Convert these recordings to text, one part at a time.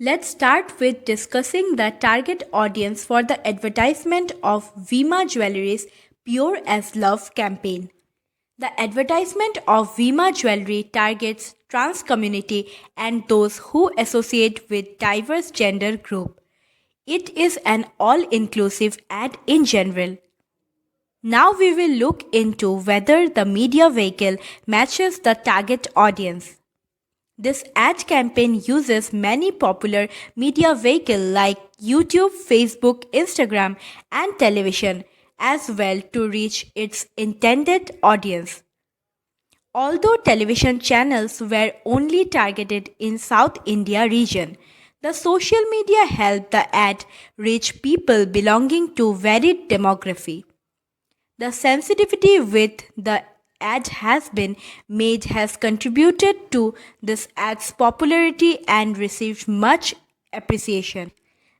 Let's start with discussing the target audience for the advertisement of Vima Jewelry's Pure as Love campaign. The advertisement of Vima Jewelry targets trans community and those who associate with diverse gender group. It is an all-inclusive ad in general. Now we will look into whether the media vehicle matches the target audience. This ad campaign uses many popular media vehicles like YouTube, Facebook, Instagram, and television as well to reach its intended audience. Although television channels were only targeted in South India region, the social media helped the ad reach people belonging to varied demography. The sensitivity with the ad has been made has contributed to this ad's popularity and received much appreciation.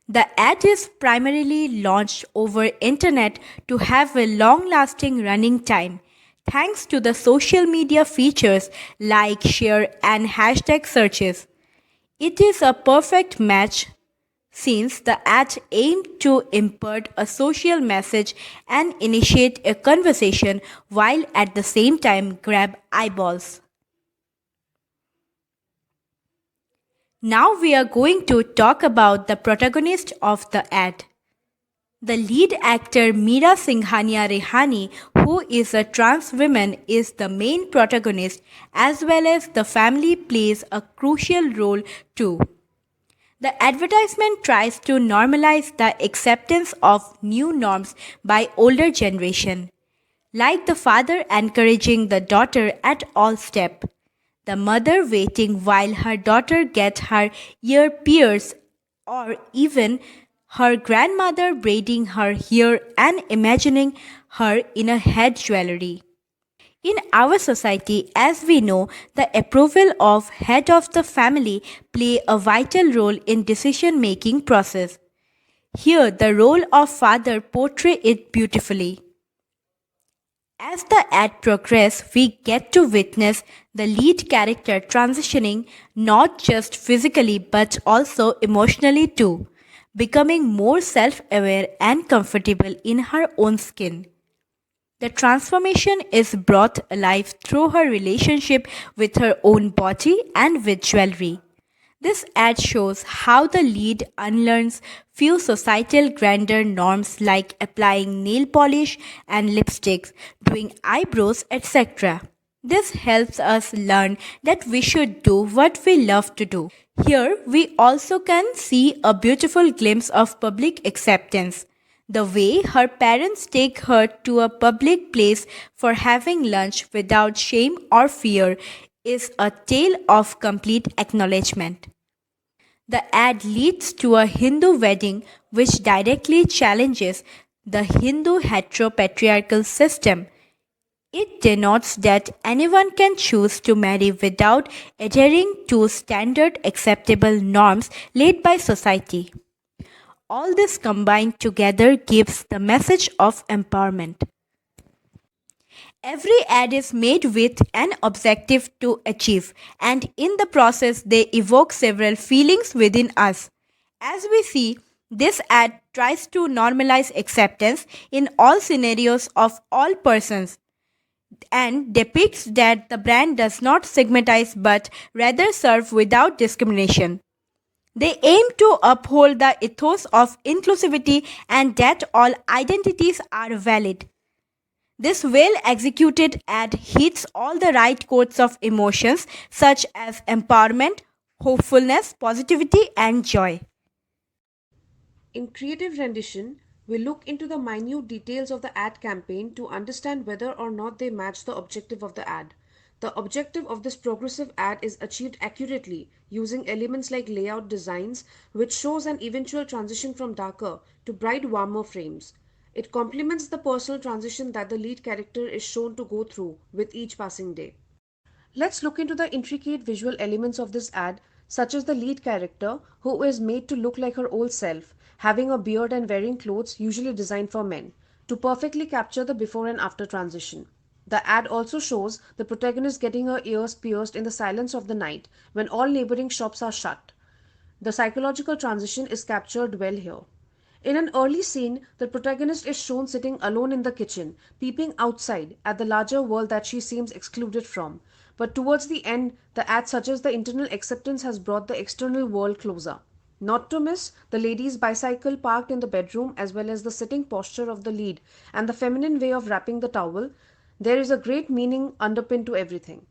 The ad is primarily launched over internet to have a long-lasting running time. Thanks to the social media features like share and hashtag searches. It is a perfect match since the ad aimed to impart a social message and initiate a conversation while at the same time grab eyeballs. Now we are going to talk about the protagonist of the ad. The lead actor Meera Singhania Rehani, who is a trans woman, is the main protagonist as well as the family plays a crucial role too. The advertisement tries to normalize the acceptance of new norms by older generation, like the father encouraging the daughter at all step, the mother waiting while her daughter gets her ear pierced, or even her grandmother braiding her hair and imagining her in a head jewelry. In our society, as we know, the approval of head of the family play a vital role in decision making process. Here, the role of father portray it beautifully. As the ad progresses, we get to witness the lead character transitioning not just physically but also emotionally too, becoming more self-aware and comfortable in her own skin. The transformation is brought alive through her relationship with her own body and with jewelry. This ad shows how the lead unlearns few societal grander norms like applying nail polish and lipsticks, doing eyebrows, etc. This helps us learn that we should do what we love to do. Here, we also can see a beautiful glimpse of public acceptance. The way her parents take her to a public place for having lunch without shame or fear is a tale of complete acknowledgement. The ad leads to a Hindu wedding which directly challenges the Hindu heteropatriarchal system. It denotes that anyone can choose to marry without adhering to standard acceptable norms laid by society. All this combined together gives the message of empowerment. Every ad is made with an objective to achieve, and in the process, they evoke several feelings within us. As we see, this ad tries to normalize acceptance in all scenarios of all persons and depicts that the brand does not stigmatize but rather serve without discrimination. They aim to uphold the ethos of inclusivity and that all identities are valid. This well executed ad hits all the right chords of emotions such as empowerment, hopefulness, positivity, and joy. In creative rendition, we look into the minute details of the ad campaign to understand whether or not they match the objective of the ad. The objective of this progressive ad is achieved accurately using elements like layout designs, which shows an eventual transition from darker to bright warmer frames. It complements the personal transition that the lead character is shown to go through with each passing day. Let's look into the intricate visual elements of this ad, such as the lead character, who is made to look like her old self, having a beard and wearing clothes usually designed for men, to perfectly capture the before and after transition. The ad also shows the protagonist getting her ears pierced in the silence of the night when all neighboring shops are shut. The psychological transition is captured well here. In an early scene, the protagonist is shown sitting alone in the kitchen, peeping outside at the larger world that she seems excluded from. But towards the end, the ad suggests the internal acceptance has brought the external world closer. Not to miss the lady's bicycle parked in the bedroom, as well as the sitting posture of the lead and the feminine way of wrapping the towel. There is a great meaning underpinned to everything.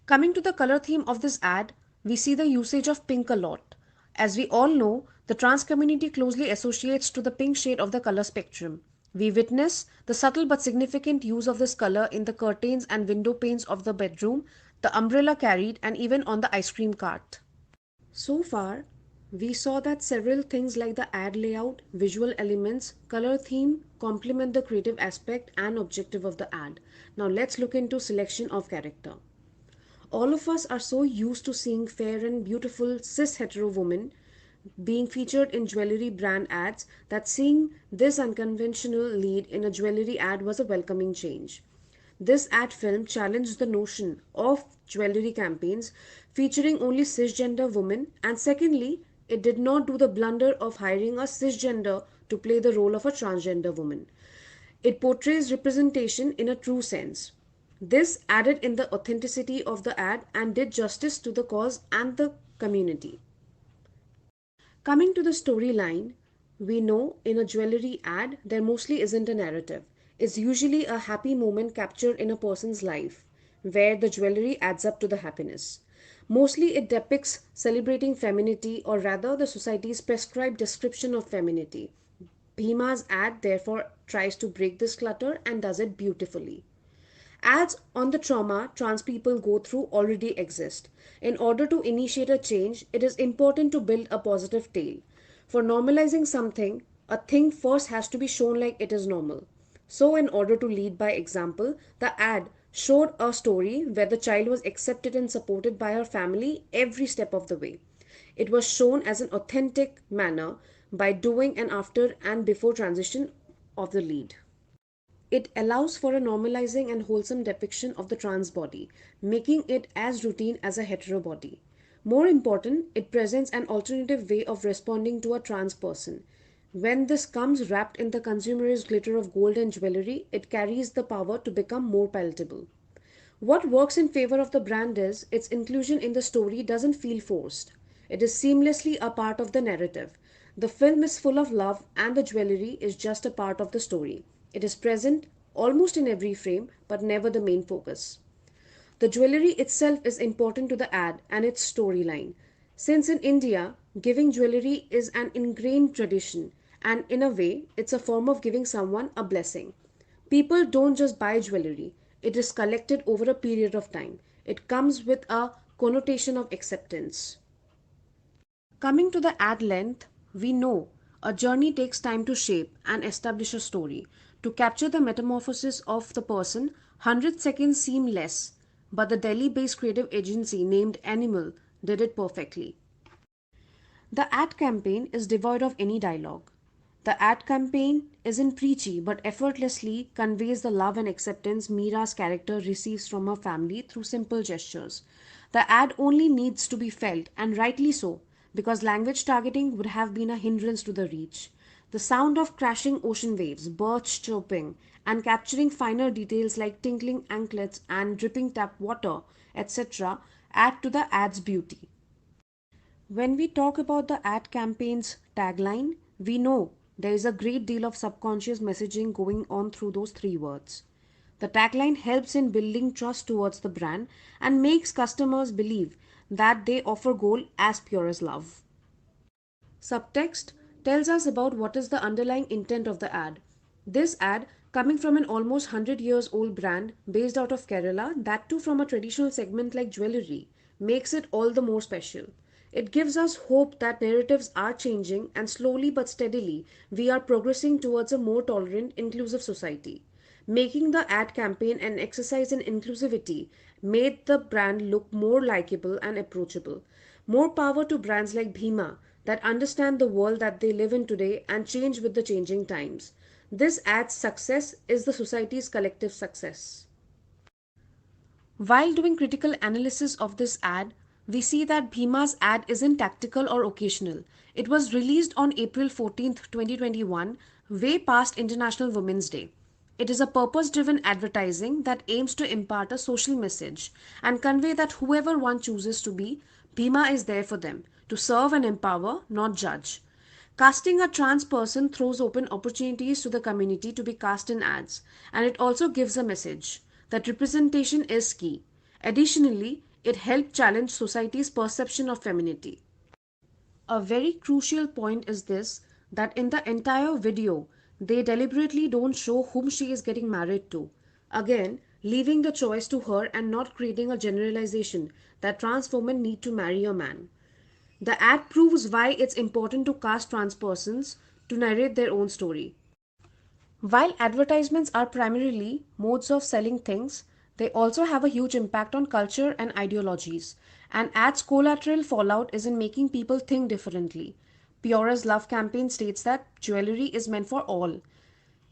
Coming to the color theme of this ad, we see the usage of pink a lot. As we all know, the trans community closely associates to the pink shade of the color spectrum. We witness the subtle but significant use of this color in the curtains and window panes of the bedroom, the umbrella carried, and even on the ice cream cart. So far, we saw that several things like the ad layout, visual elements, color theme complement the creative aspect and objective of the ad. Now let's look into selection of character. All of us are so used to seeing fair and beautiful cis hetero women being featured in jewelry brand ads that seeing this unconventional lead in a jewelry ad was a welcoming change. This ad film challenged the notion of jewelry campaigns featuring only cisgender women, and secondly, it did not do the blunder of hiring a cisgender to play the role of a transgender woman. It portrays representation in a true sense. This added in the authenticity of the ad and did justice to the cause and the community. Coming to the storyline, we know in a jewelry ad there mostly isn't a narrative. It's usually a happy moment captured in a person's life where the jewelry adds up to the happiness. Mostly it depicts celebrating femininity, or rather the society's prescribed description of femininity. Bhima's ad therefore tries to break this clutter and does it beautifully. Ads on the trauma trans people go through already exist. In order to initiate a change, it is important to build a positive tale. For normalizing something, a thing first has to be shown like it is normal. So, in order to lead by example, the ad showed a story where the child was accepted and supported by her family every step of the way. It was shown as an authentic manner by doing an after and before transition of the lead. It allows for a normalizing and wholesome depiction of the trans body, making it as routine as a hetero body. More important, it presents an alternative way of responding to a trans person. When this comes wrapped in the consumerist glitter of gold and jewelry, it carries the power to become more palatable. What works in favor of the brand is its inclusion in the story doesn't feel forced. It is seamlessly a part of the narrative. The film is full of love, and the jewelry is just a part of the story. It is present almost in every frame, but never the main focus. The jewelry itself is important to the ad and its storyline. Since in India, giving jewelry is an ingrained tradition, and in a way, it's a form of giving someone a blessing. People don't just buy jewelry, it is collected over a period of time. It comes with a connotation of acceptance. Coming to the ad length, we know a journey takes time to shape and establish a story. To capture the metamorphosis of the person, 100 seconds seem less, but the Delhi based creative agency named Animal did it perfectly. The ad campaign is devoid of any dialogue. The ad campaign isn't preachy but effortlessly conveys the love and acceptance Mira's character receives from her family through simple gestures. The ad only needs to be felt, and rightly so, because language targeting would have been a hindrance to the reach. The sound of crashing ocean waves, birds chirping, and capturing finer details like tinkling anklets and dripping tap water, etc., add to the ad's beauty. When we talk about the ad campaign's tagline, we know there is a great deal of subconscious messaging going on through those three words. The tagline helps in building trust towards the brand and makes customers believe that they offer gold as pure as love. Subtext tells us about what is the underlying intent of the ad. This ad, coming from an almost 100 years old brand based out of Kerala, that too from a traditional segment like jewelry, makes it all the more special. It gives us hope that narratives are changing, and slowly but steadily we are progressing towards a more tolerant, inclusive society. Making the ad campaign an exercise in inclusivity made the brand look more likable and approachable. More power to brands like Bhima that understand the world that they live in today and change with the changing times. This ad's success is the society's collective success. While doing critical analysis of this ad, we see that Bhima's ad isn't tactical or occasional. It was released on April 14th, 2021, way past International Women's Day. It is a purpose driven advertising that aims to impart a social message and convey that whoever one chooses to be, Bhima is there for them, to serve and empower, not judge. Casting a trans person throws open opportunities to the community to be cast in ads, and it also gives a message that representation is key. Additionally, it helped challenge society's perception of femininity. A very crucial point is this, that in the entire video, they deliberately don't show whom she is getting married to. Again, leaving the choice to her and not creating a generalization that trans women need to marry a man. The ad proves why it's important to cast trans persons to narrate their own story. While advertisements are primarily modes of selling things, they also have a huge impact on culture and ideologies. An ad's collateral fallout is in making people think differently. Pura's Love campaign states that jewelry is meant for all.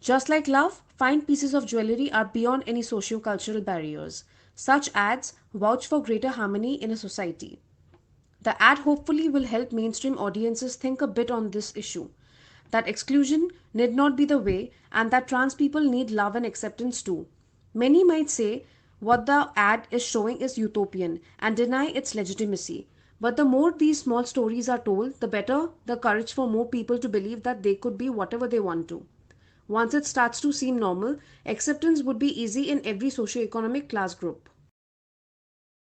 Just like love, fine pieces of jewelry are beyond any socio-cultural barriers. Such ads vouch for greater harmony in a society. The ad hopefully will help mainstream audiences think a bit on this issue. That exclusion need not be the way, and that trans people need love and acceptance too. Many might say what the ad is showing is utopian and deny its legitimacy. But the more these small stories are told, the better the courage for more people to believe that they could be whatever they want to. Once it starts to seem normal, acceptance would be easy in every socio-economic class group.